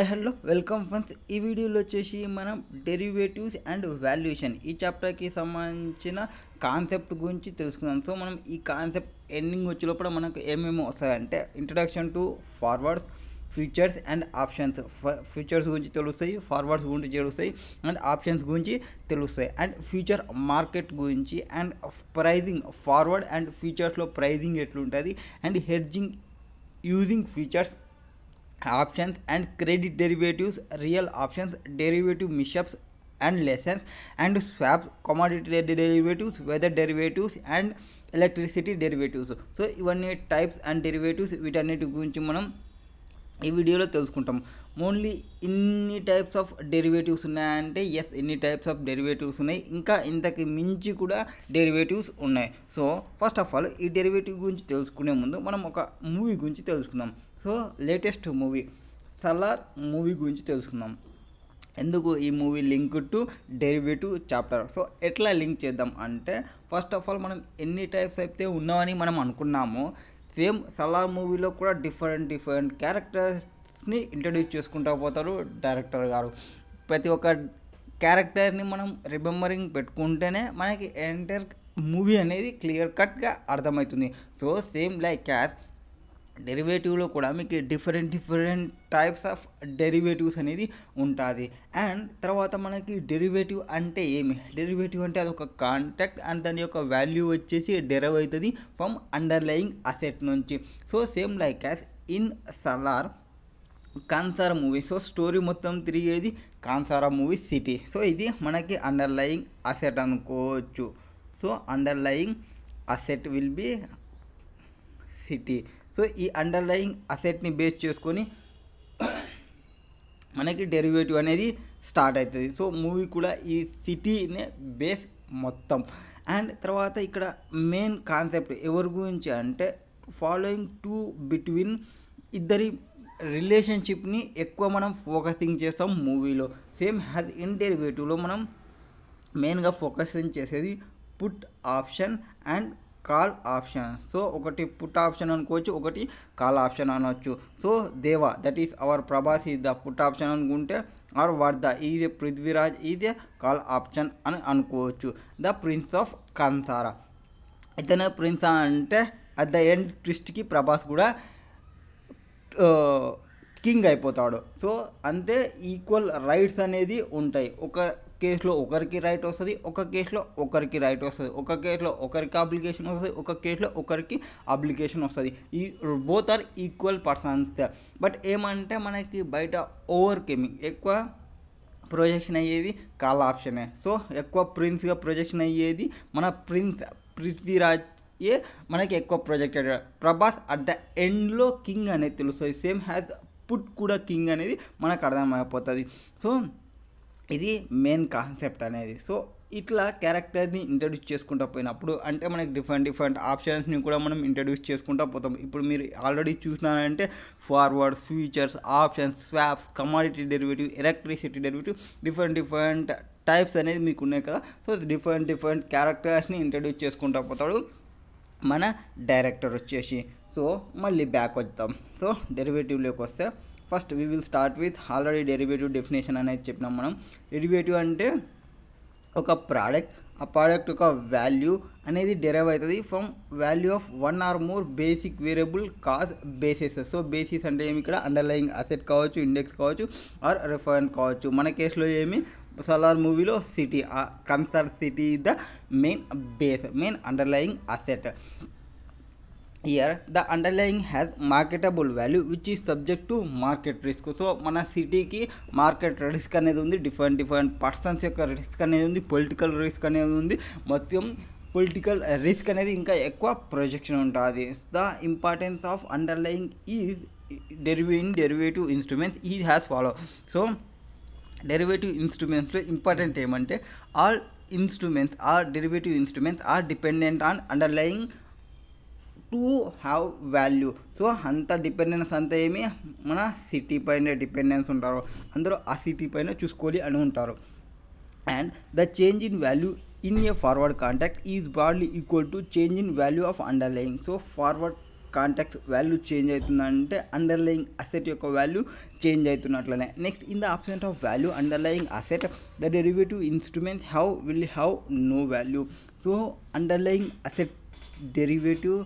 Hello welcome friends. ఈ వీడియోలో వచ్చేసి మనం డెరివేటివ్స్ అండ్ వాల్యుయేషన్ ఈ చాప్టర్కి సంబంధించిన కాన్సెప్ట్ గురించి తెలుసుకుందాం. సో మనం ఈ కాన్సెప్ట్ ఎండింగ్ వచ్చే లోపల మనకు ఏమేమి వస్తాయంటే introduction to forwards, futures and options. Futures గురించి తెలుస్తాయి, ఫార్వర్డ్స్ గురించి తెలుస్తాయి అండ్ ఆప్షన్స్ గురించి తెలుస్తాయి అండ్ ఫ్యూచర్ మార్కెట్ గురించి అండ్ ప్రైజింగ్ ఫార్వర్డ్ అండ్ ఫ్యూచర్స్లో ప్రైజింగ్ ఎట్లుంటుంది and hedging using futures, options and credit derivatives, real options, derivative mishaps and lessons and swaps, commodity derivatives, weather derivatives and electricity derivatives. So ఇవన్నీ types and derivatives వీటన్నిటి గురించి మనం ఈ వీడియోలో తెలుసుకుంటాం. Only ఇన్ని టైప్స్ ఆఫ్ డెరివేటివ్స్ ఉన్నాయంటే yes, ఇన్ని టైప్స్ ఆఫ్ డెరివేటివ్స్ ఉన్నాయి, ఇంకా ఇంతకు మించి కూడా డెరివేటివ్స్ ఉన్నాయి. సో ఫస్ట్ ఆఫ్ ఆల్ ఈ డెరివేటివ్ గురించి తెలుసుకునే ముందు మనం ఒక మూవీ గురించి తెలుసుకుందాం. So latest movie Salaar movie గురించి తెలుసుకుందాం. ఎందుకు ఈ movie link to derivative chapter. So ఎట్లా లింక్ చేద్దాం అంటే ఫస్ట్ ఆఫ్ ఆల్ మనం ఎన్ని టైప్స్ అయితే ఉన్నామని మనం అనుకున్నామో సేమ్ సలార్ మూవీలో కూడా డిఫరెంట్ క్యారెక్టర్స్ని ఇంట్రడ్యూస్ చేసుకుంటూ పోతారు డైరెక్టర్ గారు. ప్రతి ఒక్క క్యారెక్టర్ని మనం రిమెంబరింగ్ పెట్టుకుంటేనే మనకి ఎంటైర్ మూవీ అనేది క్లియర్ కట్గా అర్థమవుతుంది. సో సేమ్ లైక్ యాజ్ డెరివేటివ్లో కూడా మీకు డిఫరెంట్ టైప్స్ ఆఫ్ డెరివేటివ్స్ అనేది ఉంటుంది. అండ్ తర్వాత మనకి డెరివేటివ్ అంటే ఏమి, డెరివేటివ్ అంటే అదొక కాంటాక్ట్ అండ్ దాని యొక్క వాల్యూ వచ్చేసి డెరైవ్ అవుతుంది ఫ్రమ్ అండర్లయింగ్ అసెట్ నుంచి. So same like as in Salaar Khansaar movie. So story మొత్తం తిరిగేది కాన్సారా మూవీ సిటీ. సో ఇది మనకి అండర్లయింగ్ అసెట్ అనుకోవచ్చు. So underlying asset will be city. So ఈ అండర్లయింగ్ అసెట్ని బేస్ చేసుకొని మనకి డెరివేటివ్ అనేది స్టార్ట్ అవుతుంది. సో మూవీ కూడా ఈ సిటీనే బేస్ మొత్తం. అండ్ తర్వాత ఇక్కడ మెయిన్ కాన్సెప్ట్ ఎవరి గురించి అంటే ఫాలోయింగ్ టూ బిట్వీన్ ఇద్దరి రిలేషన్షిప్ని ఎక్కువ మనం ఫోకసింగ్ చేస్తాం మూవీలో. సేమ్ హ్యాజ్ ఇన్ డెరివేటివ్లో మనం మెయిన్గా ఫోకసింగ్ చేసేది put option and call option. So ఒకటి పుట్ ఆప్షన్ అనుకోవచ్చు, ఒకటి కాల్ ఆప్షన్ అనవచ్చు. So Deva that is our Prabhas is the put option అనుకుంటే or Vardha is a Prithviraj is a call option అని అనుకోవచ్చు. ద ప్రిన్స్ ఆఫ్ కాన్సారా ఇతనే ప్రిన్స్ అంటే అట్ ద ఎండ్ ట్విస్ట్కి ప్రభాస్ కూడా కింగ్ అయిపోతాడు. సో అంతే ఈక్వల్ రైట్స్ అనేది ఉంటాయి. ఒక కేసులో ఒకరికి రైట్ వస్తుంది, ఒక కేసులో ఒకరికి రైట్ వస్తుంది, ఒక కేసులో ఒకరికి అప్లికేషన్ వస్తుంది, ఒక కేసులో ఒకరికి అప్లికేషన్ వస్తుంది. ఈ both are equal persons. But ఏమంటే మనకి బయట ఓవర్ కేమింగ్ ఎక్కువ ప్రొజెక్షన్ అయ్యేది కాల్ ఆప్షనే. సో ఎక్కువ ప్రిన్స్గా ప్రొజెక్షన్ అయ్యేది మన పృథ్వీరాజ్ మనకి ఎక్కువ ప్రొజెక్టెడ్. ప్రభాస్ అట్ ద ఎండ్లో కింగ్ అనేది తెలుస్తుంది. సేమ్ హ్యాజ్ పుట్ కూడా కింగ్ అనేది మనకు అర్థమైపోతుంది. సో ఇది మెయిన్ కాన్సెప్ట్ అనేది. సో ఇట్లా క్యారెక్టర్ని ఇంట్రడ్యూస్ చేసుకుంటూ పోయినప్పుడు అంటే మనకి డిఫరెంట్ ఆప్షన్స్ని కూడా మనం ఇంట్రడ్యూస్ చేసుకుంటూ పోతాం. ఇప్పుడు మీరు ఆల్రెడీ చూసినారంటే forward, futures, options, swaps, commodity derivative, electricity derivative, different types అనేది మీకు ఉన్నాయి కదా. సో డిఫరెంట్ క్యారెక్టర్స్ని ఇంట్రడ్యూస్ చేసుకుంటూ పోతాడు మన డైరెక్టర్ వచ్చేసి. సో మళ్ళీ బ్యాక్ వద్దాం. సో డెరివేటివ్లోకి వస్తే first we will start with already derivative definition అనేది చెప్పినాం మనం. డెరివేటివ్ అంటే ఒక ప్రోడక్ట్, ఆ ప్రోడక్ట్ యొక్క వాల్యూ అనేది డెరైవ్ అవుతుంది from value of one or more basic variable cause basis. So basis అంటే ఏమి ఇక్కడ అండర్లయింగ్ అసెట్ కావచ్చు, ఇండెక్స్ కావచ్చు ఆర్ రిఫరెన్స్ కావచ్చు. మన కేసులో ఏమి సలార్ మూవీలో city, cancer city the main base, main underlying asset. Here the underlying has marketable value which is subject to market risk. So మన సిటీకి మార్కెట్ రిస్క్ అనేది ఉంది, డిఫరెంట్ పర్సన్స్ యొక్క రిస్క్ అనేది ఉంది, పొలిటికల్ రిస్క్ అనేది ఉంది. మొత్తం పొలిటికల్ రిస్క్ అనేది ఇంకా ఎక్కువ ప్రొజెక్షన్ ఉంటుంది. The importance of underlying is derivative instruments ఈ హ్యాస్ ఫాలో. సో డెరివేటివ్ ఇన్స్ట్రుమెంట్స్లో ఇంపార్టెంట్ ఏమంటే all instruments are derivative instruments are dependent on underlying to have value. So అంత డిపెండెన్స్ అంతా ఏమి మన సిటీ పైన డిపెండెన్స్ ఉంటారు, అందరూ ఆ సిటీ పైన చూసుకోవాలి అని ఉంటారు. And the change in value in a forward contact is broadly equal to change in value of underlying. So forward contact value change అవుతుందంటే అండర్లయింగ్ అసెట్ యొక్క వాల్యూ చేంజ్ అవుతున్నట్లనే. Next in the absent of value underlying asset the derivative instruments will have no value. So underlying asset derivative